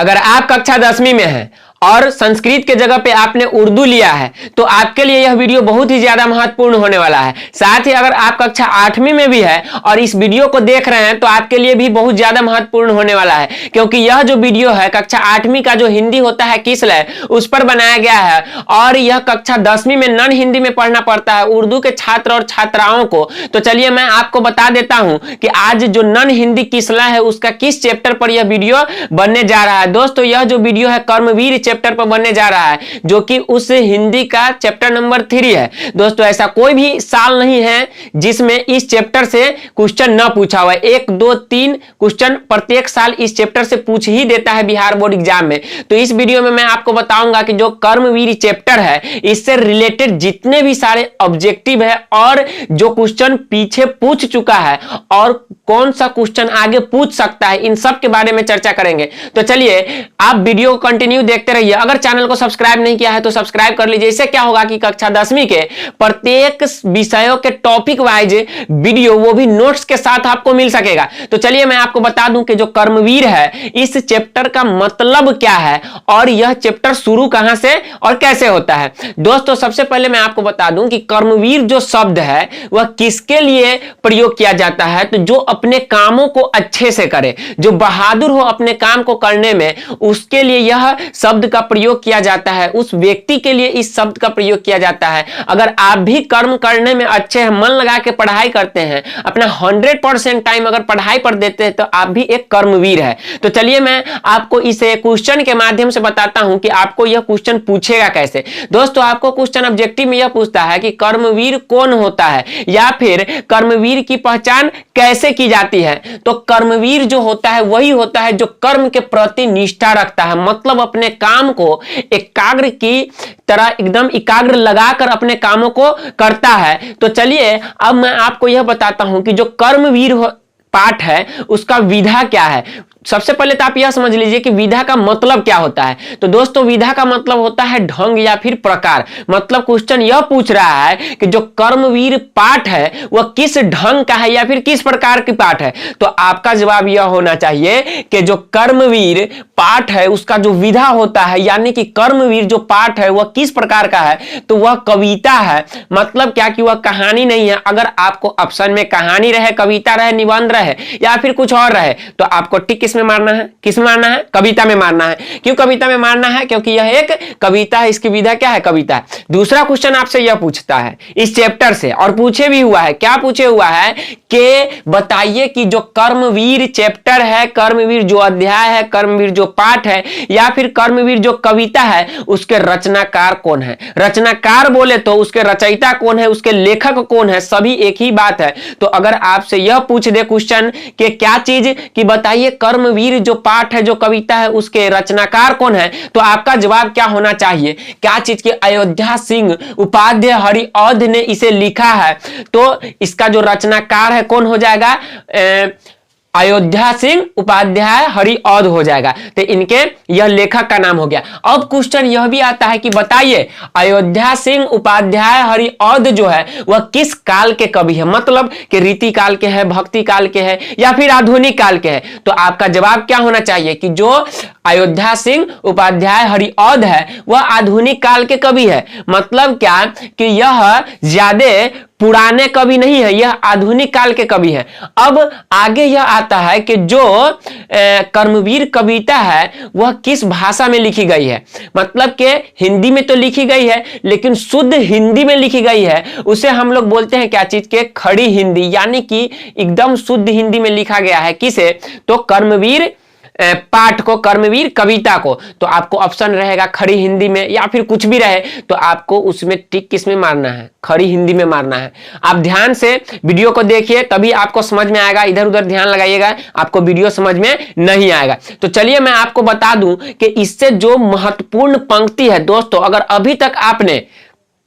अगर आप कक्षा 10वीं में हैं और संस्कृत के जगह पे आपने उर्दू लिया है तो आपके लिए यह वीडियो बहुत ही ज्यादा महत्वपूर्ण होने वाला है। साथ ही अगर आप कक्षा 8वीं में भी है और इस वीडियो को देख रहे हैं तो आपके लिए भी बहुत ज्यादा महत्वपूर्ण होने वाला है, क्योंकि यह जो वीडियो है कक्षा 8वीं का जो हिंदी होता है किसलय उस पर बनाया गया है और यह कक्षा 10वीं में नन हिंदी में पढ़ना पड़ता है उर्दू के छात्र और छात्राओं को। तो चलिए मैं आपको बता देता हूं कि आज जो नन हिंदी किसला है उसका किस चैप्टर पर यह वीडियो बनने जा रहा है। दोस्तों यह जो वीडियो है कर्मवीर चैप्टर पर बनने जा रहा है, जो कि उस हिंदी का चैप्टर नंबर 3 है। दोस्तों ऐसा कोई भी साल नहीं है जिसमें इस चैप्टर से क्वेश्चन न पूछा हुआ है। 1, 2, 3 क्वेश्चन प्रत्येक साल इस चैप्टर से पूछ ही देता है बिहार बोर्ड एग्जाम में। तो इस वीडियो में मैं आपको बताऊंगा कि जो कर्मवीर चैप्टर है इससे रिलेटेड जितने भी सारे ऑब्जेक्टिव है और जो क्वेश्चन पीछे पूछ चुका है और कौन सा क्वेश्चन आगे पूछ सकता है, इन सब के बारे में चर्चा करेंगे। तो चलिए आप वीडियो को कंटिन्यू देखते रहिए। अगर चैनल को सब्सक्राइब नहीं किया है तो सब्सक्राइब कर लीजिए। इससे क्या होगा कि कक्षा 10वीं के प्रत्येक विषयों के टॉपिक वाइज वीडियो वो भी नोट्स के साथ आपको मिल सकेगा। तो चलिए मैं आपको बता दूं कि जो कर्मवीर है इस चैप्टर का मतलब क्या है और यह चैप्टर शुरू कहां से और कैसे होता है। दोस्तों सबसे पहले मैं आपको बता दूं कि कर्मवीर जो शब्द है वह किसके लिए प्रयोग किया जाता है, तो जो अपने कामों को अच्छे से करे, जो बहादुर हो अपने काम को करने में, उसके लिए यह शब्द का प्रयोग किया जाता है। उस व्यक्ति के लिए इस शब्द का प्रयोग किया जाता है। अगर आप भी कर्म करने में अच्छे हैं, मन लगा के पढ़ाई करते हैं, अपना 100% टाइम अगर पढ़ाई पर देते हैं तो आप भी एक कर्मवीर है। तो चलिए मैं आपको इसे क्वेश्चन के माध्यम से बताता हूं कि आपको यह क्वेश्चन पूछेगा कैसे। दोस्तों आपको क्वेश्चन ऑब्जेक्टिव में यह पूछता है कि कर्मवीर कौन होता है या फिर कर्मवीर की पहचान कैसे की जाती है। तो कर्मवीर जो होता है वही होता है जो कर्म के प्रति निष्ठा रखता है, मतलब अपने काम को एकाग्र की तरह एकदम एकाग्र लगाकर अपने कामों को करता है। तो चलिए अब मैं आपको यह बताता हूं कि जो कर्मवीर पाठ है उसका विधा क्या है। सबसे पहले तो आप यह समझ लीजिए कि विधा का मतलब क्या होता है। तो दोस्तों विधा का मतलब होता है ढंग या फिर प्रकार। मतलब क्वेश्चन यह पूछ रहा है कि जो कर्मवीर पाठ है वह किस ढंग का है या फिर किस प्रकार की पाठ है। तो आपका जवाब यह होना चाहिए कि जो कर्मवीर पाठ है उसका जो विधा होता है, यानी कि कर्मवीर जो पाठ है वह किस प्रकार का है, तो वह कविता है। मतलब क्या कि वह कहानी नहीं है। अगर आपको ऑप्शन में कहानी रहे, कविता रहे, निबंध रहे या फिर कुछ और रहे तो आपको टिक में मारना है। किस में मारना है? कविता में मारना है। क्यों कविता में मारना है? क्योंकि यह एक कविता है, इसकी विधा क्या है? कविता है। दूसरा क्वेश्चन आपसे यह पूछता है इस चैप्टर से, और पूछे भी हुआ है। क्या पूछे हुआ है कि बताइए कि जो कर्मवीर चैप्टर है, कर्मवीर जो अध्याय है, कर्मवीर जो पाठ है या फिर कर्मवीर जो कविता है उसके रचनाकार कौन है। रचनाकार बोले तो उसके रचयिता कौन है, उसके लेखक कौन है, सभी एक ही बात है। तो अगर आपसे यह पूछ दे क्वेश्चन कि क्या चीज कि बताइए कर्मवीर जो पाठ है, जो कविता है, उसके रचनाकार कौन है, तो आपका जवाब क्या होना चाहिए? क्या चीज की अयोध्या सिंह उपाध्याय हरिऔध ने इसे लिखा है, तो इसका जो रचनाकार है कौन हो जाएगा? अयोध्या सिंह उपाध्याय हरिऔध हो जाएगा। तो इनके यह लेखक का नाम हो गया। अब क्वेश्चन यह भी आता है कि बताइए अयोध्या सिंह उपाध्याय हरिऔध जो है वह किस काल के कवि है, मतलब कि रीति काल के हैं, भक्ति काल के हैं या फिर आधुनिक काल के हैं। तो आपका जवाब क्या होना चाहिए कि जो अयोध्या सिंह उपाध्याय हरिऔध है वह आधुनिक काल के कवि है। मतलब क्या कि यह ज्यादा पुराने कवि नहीं है, यह आधुनिक काल के कवि है। अब आगे यह आता है कि जो कर्मवीर कविता है वह किस भाषा में लिखी गई है। मतलब कि हिंदी में तो लिखी गई है लेकिन शुद्ध हिंदी में लिखी गई है। उसे हम लोग बोलते हैं क्या चीज के? खड़ी हिंदी, यानी कि एकदम शुद्ध हिंदी में लिखा गया है। किसे? तो कर्मवीर पाठ को, कर्मवीर कविता को। तो आपको ऑप्शन रहेगा खड़ी हिंदी में या फिर कुछ भी रहे, तो आपको उसमें टिक किस में मारना है? खड़ी हिंदी में मारना है। आप ध्यान से वीडियो को देखिए तभी आपको समझ में आएगा, इधर उधर ध्यान लगाइएगा आपको वीडियो समझ में नहीं आएगा। तो चलिए मैं आपको बता दूं कि इससे जो महत्वपूर्ण पंक्ति है दोस्तों, अगर अभी तक आपने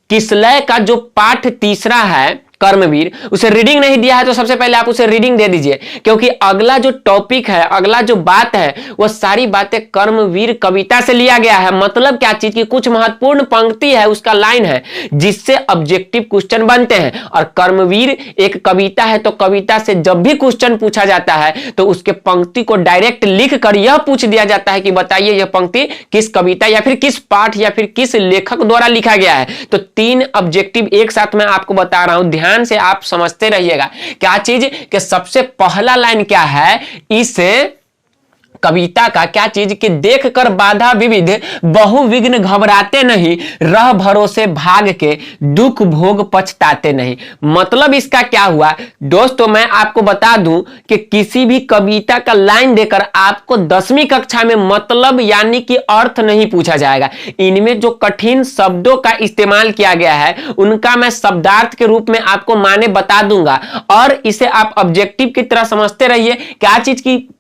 किसलय का जो पाठ तीसरा है कर्मवीर, उसे रीडिंग नहीं दिया है तो सबसे पहले आप उसे रीडिंग दे दीजिए, क्योंकि अगला जो टॉपिक है, अगला जो बात है, वो सारी बातें कर्मवीर कविता से लिया गया है। मतलब क्या चीज की कुछ महत्वपूर्ण पंक्ति है, उसका लाइन है, जिससे ऑब्जेक्टिव क्वेश्चन बनते हैं। और कर्मवीर एक कविता है, तो कविता से जब भी क्वेश्चन पूछा जाता है तो उसके पंक्ति को डायरेक्ट लिख कर यह पूछ दिया जाता है कि बताइए यह पंक्ति किस कविता या फिर किस पाठ या फिर किस लेखक द्वारा लिखा गया है। तो 3 ऑब्जेक्टिव एक साथ मैं आपको बता रहा हूं, ध्यान से आप समझते रहिएगा। क्या चीज कि सबसे पहला लाइन क्या है इस कविता का, क्या चीज कि देख कर बाधा विविध बहुविघ्न घबराते नहीं, रह भरोसे भाग के दुख भोग पछताते नहीं। मतलब इसका क्या हुआ दोस्तों, मैं आपको बता दूं कि किसी भी कविता का लाइन देकर आपको 10वीं कक्षा में मतलब यानी कि अर्थ नहीं पूछा जाएगा। इनमें जो कठिन शब्दों का इस्तेमाल किया गया है उनका मैं शब्दार्थ के रूप में आपको माने बता दूंगा, और इसे आप ऑब्जेक्टिव की तरह समझते रहिए।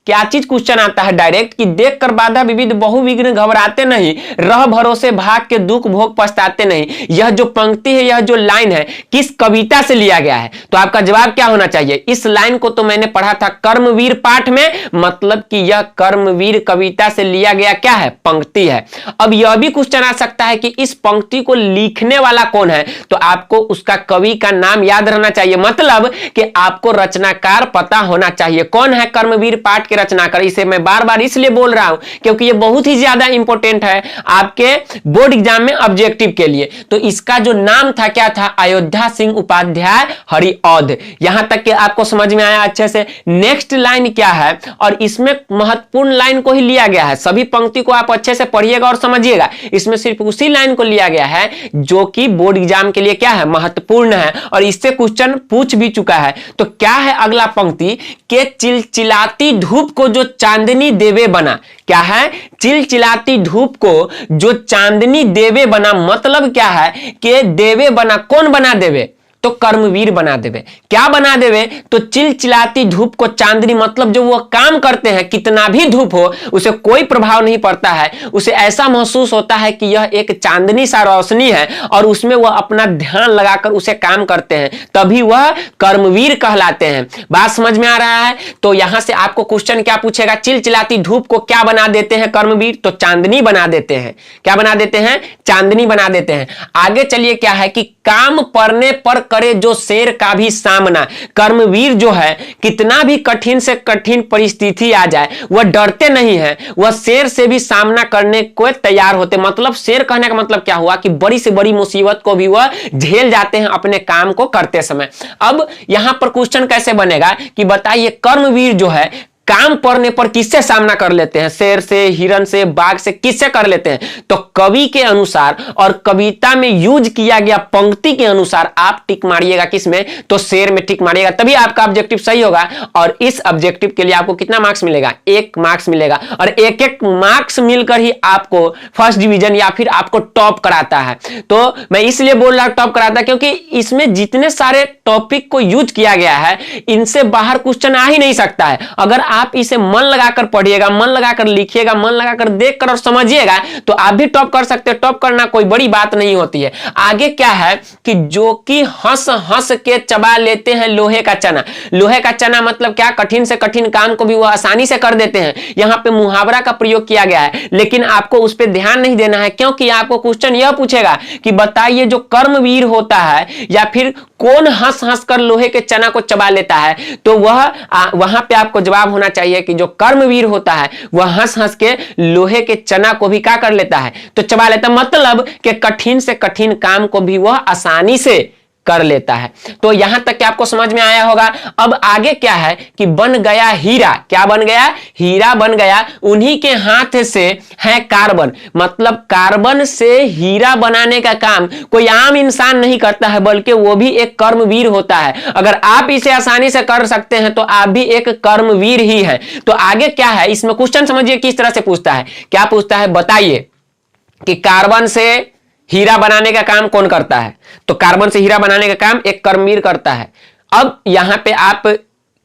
क्या चीज क्वेश्चन आता है डायरेक्ट कि देख कर बाधा विविध बहुविघ्न घबराते नहीं, रह भरोसे भाग के दुख भोग पछताते नहीं। यह जो पंक्ति है, यह जो लाइन है, किस कविता से लिया गया है? तो आपका जवाब क्या होना चाहिए? इस लाइन को तो मैंने पढ़ा था कर्मवीर पाठ में, मतलब कि यह कर्मवीर कविता से लिया गया क्या है? पंक्ति है। अब यह भी क्वेश्चन आ सकता है कि इस पंक्ति को लिखने वाला कौन है, तो आपको उसका कवि का नाम याद रहना चाहिए। मतलब कि आपको रचनाकार पता होना चाहिए कौन है कर्मवीर पाठ के रचनाकार। इसे मैं बार बार इसलिए बोल रहा हूं क्योंकि ये बहुत ही ज्यादा इंपॉर्टेंट है आपके बोर्ड एग्जाम में ऑब्जेक्टिव के लिए। तो इसका जो नाम था क्या था? अयोध्या सिंह उपाध्याय हरिऔध। यहां तक कि आपको समझ में आया अच्छे से। नेक्स्ट लाइन क्या है, और इसमें महत्वपूर्ण लाइन को ही लिया गया है। सभी पंक्ति को आप अच्छे से पढ़िएगा और समझिएगा। इसमें सिर्फ उसी लाइन को लिया गया है जो कि बोर्ड एग्जाम के लिए क्या है? महत्वपूर्ण है, और इससे क्वेश्चन पूछ भी चुका है। तो क्या है अगला पंक्ति? के चिलचिलाती धूप को जो चांदनी देवे बना। क्या है? चिलचिलाती धूप को जो चांदनी देवे बना। मतलब क्या है कि देवे बना, कौन बना देवे? तो कर्मवीर बना देवे। क्या बना देवे? तो चिलचिलाती धूप को चांदनी, मतलब जो वो काम करते हैं, कितना भी धूप हो उसे कोई प्रभाव नहीं पड़ता है। उसे ऐसा महसूस होता है कि यह एक चांदनी सा रोशनी है, और उसमें वह अपना ध्यान लगाकर उसे काम करते हैं, तभी वह कर्मवीर कहलाते हैं। बात समझ में आ रहा है? तो यहां से आपको क्वेश्चन क्या पूछेगा? चिलचिलाती धूप को क्या बना देते हैं कर्मवीर? तो चांदनी बना देते हैं। क्या बना देते हैं? चांदनी बना देते हैं। आगे चलिए, क्या है कि काम पड़ने पर करे जो शेर का भी सामना। कर्मवीर जो है, कितना भी कठिन से कठिन परिस्थिति आ जाए वह डरते नहीं है, वह शेर से भी सामना करने को तैयार होते। मतलब शेर कहने का मतलब क्या हुआ कि बड़ी से बड़ी मुसीबत को भी वह झेल जाते हैं अपने काम को करते समय। अब यहां पर क्वेश्चन कैसे बनेगा कि बताइए कर्मवीर जो है काम पड़ने पर किससे सामना कर लेते हैं? शेर से, हिरन से, बाघ से, किससे कर लेते हैं? तो कवि के अनुसार और कविता में यूज किया गया पंक्ति के अनुसार आप टिक मारिएगा। किसमें? तो शेर में टिक मारिएगा, तभी आपका ऑब्जेक्टिव सही होगा। और इस ऑब्जेक्टिव के लिए आपको कितना मार्क्स मिलेगा? 1 मार्क्स मिलेगा, और 1-1 मार्क्स मिलकर ही आपको फर्स्ट डिवीजन या फिर आपको टॉप कराता है। तो मैं इसलिए बोल रहा हूं टॉप कराता, क्योंकि इसमें जितने सारे टॉपिक को यूज किया गया है इनसे बाहर क्वेश्चन आ ही नहीं सकता है। अगर आप इसे मन लगाकर पढ़िएगा, मन लगाकर लिखिएगा, मन लगाकर देखकर और समझिएगा तो आप भी टॉप कर सकते हैं। टॉप करना कोई बड़ी बात नहीं होती है। आगे क्या है कि जो कि हंस हंस के चबा लेते हैं लोहे का चना। लोहे का चना मतलब क्या? कठिन से कठिन काम को भी वो आसानी से कर देते हैं। यहां पे मुहावरा का प्रयोग किया गया है, लेकिन आपको उस पर ध्यान नहीं देना है, क्योंकि आपको क्वेश्चन यह पूछेगा कि बताइए जो कर्मवीर होता है या फिर कौन हंस हंस कर लोहे के चना को चबा लेता है। तो वहां पे आपको जवाब होना चाहिए कि जो कर्मवीर होता है वह हंस हंस के लोहे के चना को भी क्या कर लेता है? तो चबा लेता। मतलब कि कठिन से कठिन काम को भी वह आसानी से कर लेता है। तो यहां तक कि आपको समझ में आया होगा। अब आगे क्या है कि बन गया हीरा। क्या बन गया? हीरा बन गया। उन्हीं के हाथ से है कार्बन। मतलब कार्बन से हीरा बनाने का काम कोई आम इंसान नहीं करता है, बल्कि वो भी एक कर्मवीर होता है। अगर आप इसे आसानी से कर सकते हैं तो आप भी एक कर्मवीर ही है। तो आगे क्या है इसमें क्वेश्चन समझिए किस तरह से पूछता है। क्या पूछता है? बताइए कि कार्बन से हीरा बनाने का काम कौन करता है? तो कार्बन से हीरा बनाने का काम एक कर्मवीर करता है। अब यहां पे आप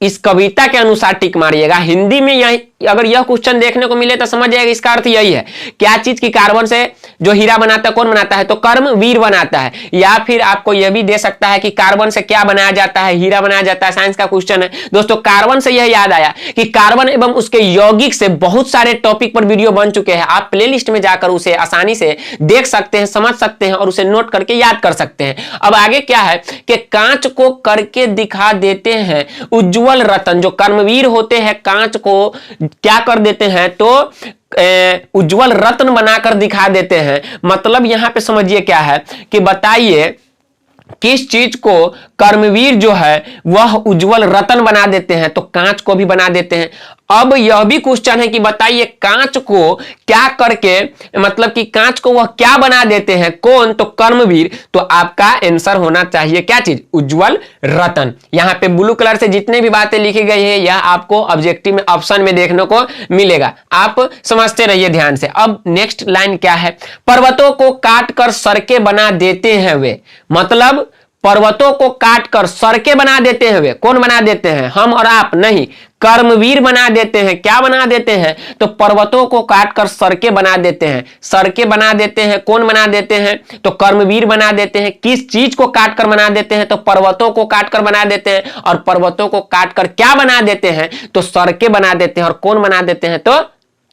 इस कविता के अनुसार टिक मारिएगा। हिंदी में यह अगर यह क्वेश्चन देखने को मिले तो समझ जाएगा इसका अर्थ यही है, क्या चीज की कार्बन से जो हीरा बनाता है कौन बनाता है, तो कर्मवीर बनाता है। या फिर आपको यह भी दे सकता है कि कार्बन से क्या बनाया जाता है, हीरा बनाया जाता है, साइंस का क्वेश्चन है। दोस्तों कार्बन से यह याद आया कि कार्बन एवं उसके यौगिक से बहुत सारे टॉपिक पर वीडियो बन चुके हैं, आप प्लेलिस्ट में जाकर उसे आसानी से देख सकते हैं, समझ सकते हैं और उसे नोट करके याद कर सकते हैं। अब आगे क्या है कि कांच को करके दिखा देते हैं उज्जवल रतन। जो कर्मवीर होते हैं कांच को क्या कर देते हैं, तो उज्जवल रत्न बनाकर दिखा देते हैं। मतलब यहां पे समझिए क्या है कि बताइए किस चीज को कर्मवीर जो है वह उज्जवल रतन बना देते हैं, तो कांच को भी बना देते हैं। अब यह भी क्वेश्चन है कि बताइए कांच को क्या करके, मतलब कि कांच को वह क्या बना देते हैं, कौन, तो कर्मवीर। तो आपका आंसर होना चाहिए क्या चीज, उज्जवल रतन। यहां पे ब्लू कलर से जितने भी बातें लिखी गई है यह आपको ऑब्जेक्टिव में ऑप्शन में देखने को मिलेगा, आप समझते रहिए ध्यान से। अब नेक्स्ट लाइन क्या है, पर्वतों को काट कर सड़कें बना देते हैं वे। मतलब पर्वतों को काटकर सड़कें बना देते हैं वे, कौन बना देते हैं, हम और आप नहीं, कर्मवीर बना देते हैं। क्या बना देते हैं, तो पर्वतों को काटकर सड़कें बना देते हैं। सड़कें बना देते हैं, कौन बना देते हैं, तो कर्मवीर बना देते हैं। किस चीज को काटकर बना देते हैं, तो पर्वतों को काटकर बना देते हैं। और पर्वतों को काटकर क्या बना देते हैं, तो सड़कें बना देते हैं। और कौन बना देते हैं, तो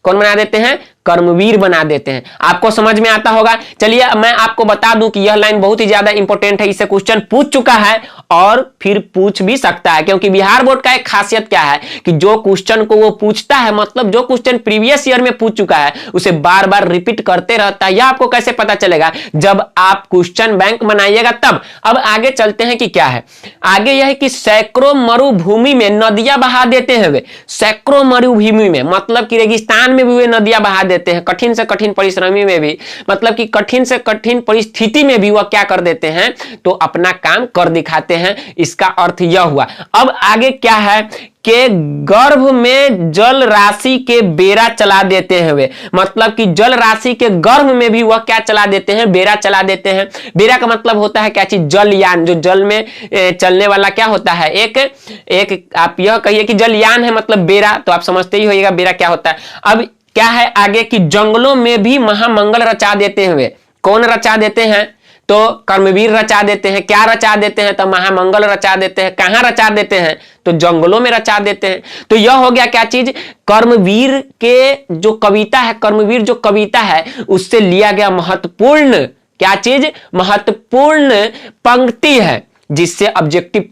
कौन बना देते हैं, कर्मवीर बना देते हैं। आपको समझ में आता होगा। चलिए मैं आपको बता दूं कि यह लाइन बहुत ही ज्यादा इंपॉर्टेंट है, इससे क्वेश्चन पूछ चुका है और फिर पूछ भी सकता है। क्योंकि बिहार बोर्ड का एक खासियत क्या है कि जो क्वेश्चन को वो पूछता है, मतलब जो क्वेश्चन प्रीवियस ईयर में पूछ चुका है उसे बार बार रिपीट करते रहता है। यह आपको कैसे पता चलेगा, जब आप क्वेश्चन बैंक बनाइएगा तब। अब आगे चलते हैं कि क्या है, आगे यह है कि सैकड़ों मरुभूमि में नदियां बहा देते हैं वे। सैकड़ों मरुभूमि में मतलब कि रेगिस्तान में भी वे नदियां बहा देते हैं, कठिन से कठिन परिश्रमी में भी, मतलब कि कठिन से कठिन परिस्थिति में भी वह क्या कर देते हैं, तो अपना काम कर दिखाते हैं। इसका अर्थ यह हुआ। अब आगे क्या है कि गर्भ में जल राशि के बेरा चला देते हैं वे। मतलब कि जल राशि के गर्भ में भी वह क्या चला देते हैं, बेरा चला देते हैं। बेरा का मतलब होता है क्या चीज, जलयान। जो जल में चलने वाला क्या होता है, एक आप यह कहिए कि जलयान है, मतलब बेरा, तो आप समझते ही होइएगा बेरा क्या होता है। अब क्या है आगे कि जंगलों में भी महामंगल रचा देते हैं वे। कौन रचा देते हैं, तो कर्मवीर रचा देते हैं। क्या रचा देते हैं, तो महामंगल रचा देते हैं। कहां रचा देते हैं, तो जंगलों में रचा देते हैं। तो यह हो गया क्या चीज, कर्मवीर के जो कविता है, कर्मवीर जो कविता है उससे लिया गया महत्वपूर्ण क्या चीज, महत्वपूर्ण पंक्ति है जिससे ऑब्जेक्टिव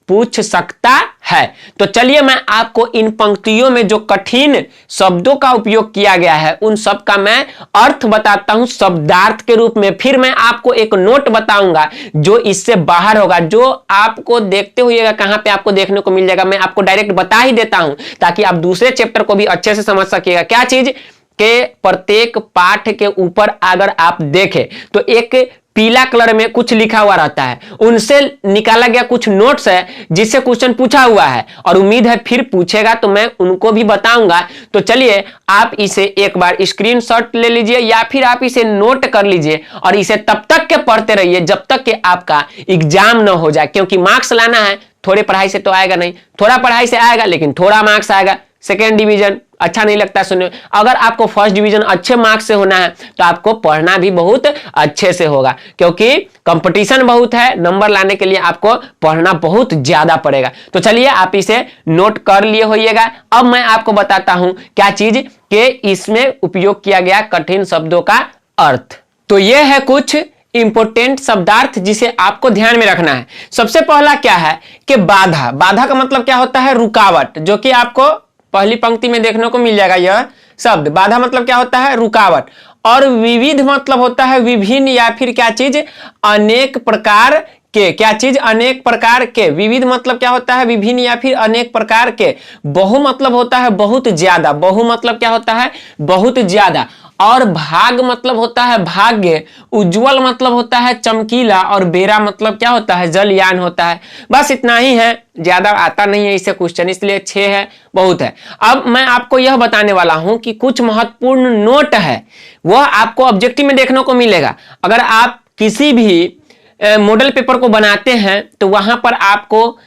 पूछ सकता है। तो चलिए मैं आपको इन पंक्तियों में जो कठिन शब्दों का उपयोग किया गया है उन सब का मैं अर्थ बताता हूं शब्दार्थ के रूप में। फिर मैं आपको एक नोट बताऊंगा जो इससे बाहर होगा, जो आपको देखते हुएगा कहां पे आपको देखने को मिल जाएगा। मैं आपको डायरेक्ट बता ही देता हूं ताकि आप दूसरे चैप्टर को भी अच्छे से समझ सकिएगा। क्या चीज के प्रत्येक पाठ के ऊपर अगर आप देखें तो एक पीला कलर में कुछ लिखा हुआ रहता है, उनसे निकाला गया कुछ नोट्स है जिससे क्वेश्चन पूछा हुआ है और उम्मीद है फिर पूछेगा तो मैं उनको भी बताऊंगा। तो चलिए आप इसे एक बार स्क्रीनशॉट ले लीजिए या फिर आप इसे नोट कर लीजिए और इसे तब तक के पढ़ते रहिए जब तक कि आपका एग्जाम न हो जाए, क्योंकि मार्क्स लाना है। थोड़े पढ़ाई से तो आएगा नहीं, थोड़ा पढ़ाई से आएगा लेकिन थोड़ा मार्क्स आएगा। सेकेंड डिवीजन अच्छा नहीं लगता सुनने। अगर आपको फर्स्ट डिवीजन अच्छे मार्क्स से होना है तो आपको पढ़ना भी बहुत अच्छे से होगा, क्योंकि कंपटीशन बहुत है। नंबर लाने के लिए आपको पढ़ना बहुत ज्यादा पड़ेगा। तो चलिए आप इसे नोट कर लिए होइएगा। अब मैं आपको बताता हूं क्या चीज के इसमें उपयोग किया गया कठिन शब्दों का अर्थ। तो यह है कुछ इंपोर्टेंट शब्दार्थ जिसे आपको ध्यान में रखना है। सबसे पहला क्या है कि बाधा। बाधा का मतलब क्या होता है, रुकावट, जो कि आपको पहली पंक्ति में देखने को मिल जाएगा। यह शब्द बाधा मतलब क्या होता है, रुकावट। और विविध मतलब होता है विभिन्न या फिर क्या चीज, अनेक प्रकार के। क्या चीज, अनेक प्रकार के। विविध मतलब क्या होता है, विभिन्न या फिर अनेक प्रकार के। बहु मतलब होता है बहुत ज्यादा। बहु मतलब क्या होता है, बहुत ज्यादा। और भाग मतलब होता है भाग्य। उज्जवल मतलब होता है चमकीला। और बेरा मतलब क्या होता है, जलयान होता है। बस इतना ही है, ज्यादा आता नहीं है इससे क्वेश्चन, इसलिए 6 है, बहुत है। अब मैं आपको यह बताने वाला हूं कि कुछ महत्वपूर्ण नोट है वह आपको ऑब्जेक्टिव में देखने को मिलेगा। अगर आप किसी भी मॉडल पेपर को बनाते हैं तो वहां पर आपको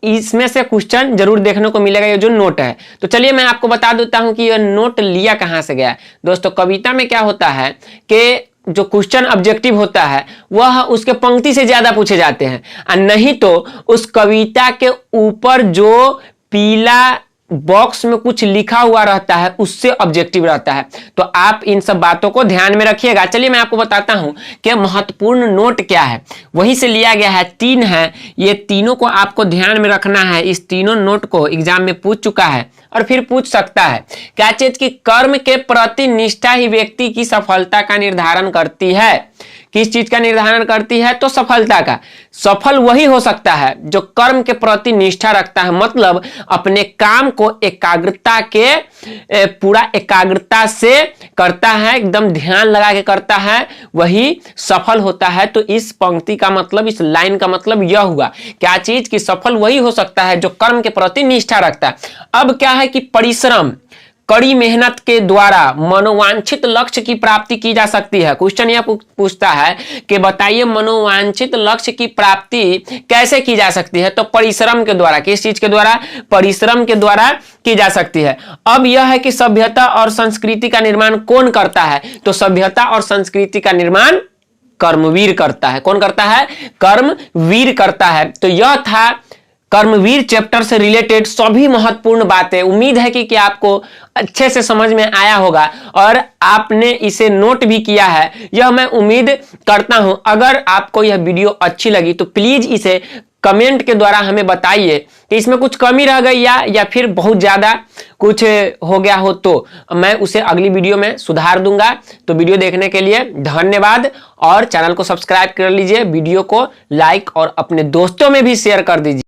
इसमें से क्वेश्चन जरूर देखने को मिलेगा, ये जो नोट है। तो चलिए मैं आपको बता देता हूं कि यह नोट लिया कहां से गया। दोस्तों कविता में क्या होता है कि जो क्वेश्चन ऑब्जेक्टिव होता है वह उसके पंक्ति से ज्यादा पूछे जाते हैं, और नहीं तो उस कविता के ऊपर जो पीला बॉक्स में कुछ लिखा हुआ रहता है उससे ऑब्जेक्टिव रहता है। तो आप इन सब बातों को ध्यान में रखिएगा। चलिए मैं आपको बताता हूं कि महत्वपूर्ण नोट क्या है। वहीं से लिया गया है, 3 है, ये तीनों को आपको ध्यान में रखना है। इस तीनों नोट को एग्जाम में पूछ चुका है और फिर पूछ सकता है। क्या चीज की कर्म के प्रति निष्ठा ही व्यक्ति की सफलता का निर्धारण करती है। किस चीज का निर्धारण करती है? तो सफलता का। सफल वही हो सकता है जो कर्म के प्रति निष्ठा रखता है, मतलब अपने काम को एकाग्रता के पूरा एकाग्रता से करता है, एकदम ध्यान लगा के करता है, वही सफल होता है। तो इस पंक्ति का मतलब, इस लाइन का मतलब यह हुआ, क्या चीज की सफल वही हो सकता है जो कर्म के प्रति निष्ठा रखता है। अब क्या है कि परिश्रम, कड़ी मेहनत के द्वारा मनोवांछित लक्ष्य की प्राप्ति की जा सकती है। क्वेश्चन यह पूछता है कि बताइए मनोवांछित लक्ष्य की प्राप्ति कैसे की जा सकती है। तो परिश्रम के द्वारा। किस चीज के द्वारा? परिश्रम के द्वारा की जा सकती है। अब यह है कि सभ्यता और संस्कृति का निर्माण कौन करता है। तो सभ्यता और संस्कृति का निर्माण कर्मवीर करता है। कौन करता है? कर्मवीर करता है। तो यह था कर्मवीर चैप्टर से रिलेटेड सभी महत्वपूर्ण बातें। उम्मीद है कि आपको अच्छे से समझ में आया होगा और आपने इसे नोट भी किया है, यह मैं उम्मीद करता हूं। अगर आपको यह वीडियो अच्छी लगी तो प्लीज इसे कमेंट के द्वारा हमें बताइए कि इसमें कुछ कमी रह गई या फिर बहुत ज्यादा कुछ हो गया हो, तो मैं उसे अगली वीडियो में सुधार दूंगा। तो वीडियो देखने के लिए धन्यवाद और चैनल को सब्सक्राइब कर लीजिए, वीडियो को लाइक और अपने दोस्तों में भी शेयर कर दीजिए।